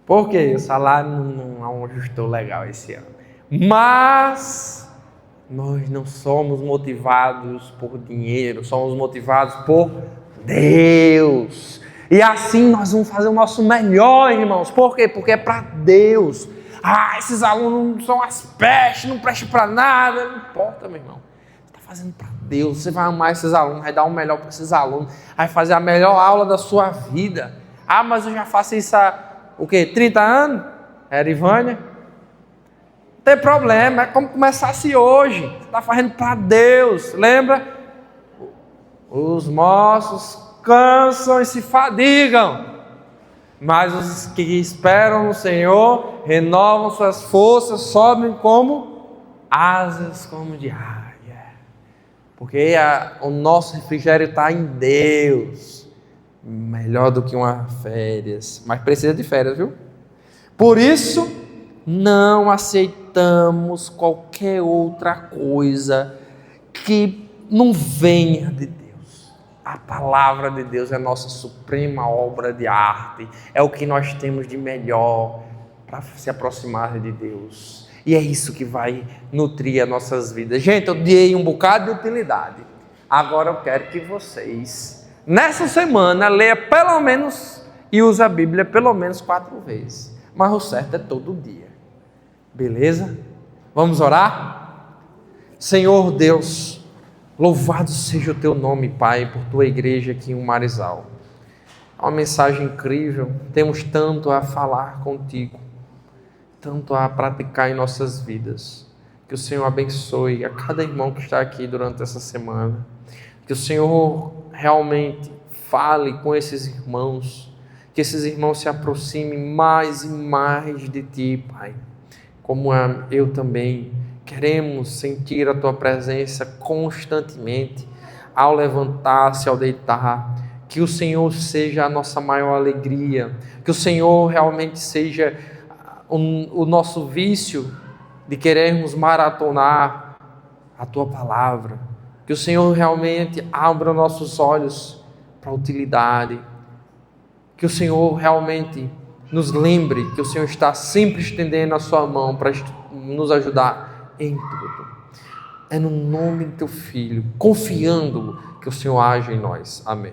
A: Por quê? O salário não ajustou legal esse ano. Mas nós não somos motivados por dinheiro, somos motivados por Deus. E assim nós vamos fazer o nosso melhor, irmãos. Por quê? Porque é para Deus. Esses alunos são as pestes, não prestam para nada. Não importa, meu irmão. Você está fazendo para Deus. Você vai amar esses alunos, vai dar o melhor para esses alunos, vai fazer a melhor aula da sua vida. Mas eu já faço isso há, 30 anos? Erivânia? Não tem problema, é como começasse hoje. Você está fazendo para Deus. Lembra? Os moços cansam e se fadigam, mas os que esperam no Senhor renovam suas forças, sobem como asas como de águia, porque o nosso refrigério está em Deus, melhor do que uma férias, mas precisa de férias, viu? Por isso, não aceitamos qualquer outra coisa que não venha de Deus. A palavra de Deus é a nossa suprema obra de arte, é o que nós temos de melhor para se aproximar de Deus, e é isso que vai nutrir as nossas vidas. Gente, eu dei um bocado de utilidade, agora eu quero que vocês, nessa semana, leia pelo menos e use a Bíblia pelo menos 4 vezes, mas o certo é todo dia, beleza? Vamos orar? Senhor Deus, louvado seja o teu nome, Pai, por tua igreja aqui em Marizal. É uma mensagem incrível, temos tanto a falar contigo, tanto a praticar em nossas vidas. Que o Senhor abençoe a cada irmão que está aqui durante essa semana. Que o Senhor realmente fale com esses irmãos, que esses irmãos se aproximem mais e mais de ti, Pai. Como eu também. Queremos sentir a Tua presença constantemente, ao levantar-se, ao deitar. Que o Senhor seja a nossa maior alegria, que o Senhor realmente seja o nosso vício de querermos maratonar a Tua palavra. Que o Senhor realmente abra nossos olhos para a utilidade. Que o Senhor realmente nos lembre que o Senhor está sempre estendendo a Sua mão para nos ajudar em tudo. É no nome do Teu Filho, confiando que o Senhor age em nós. Amém.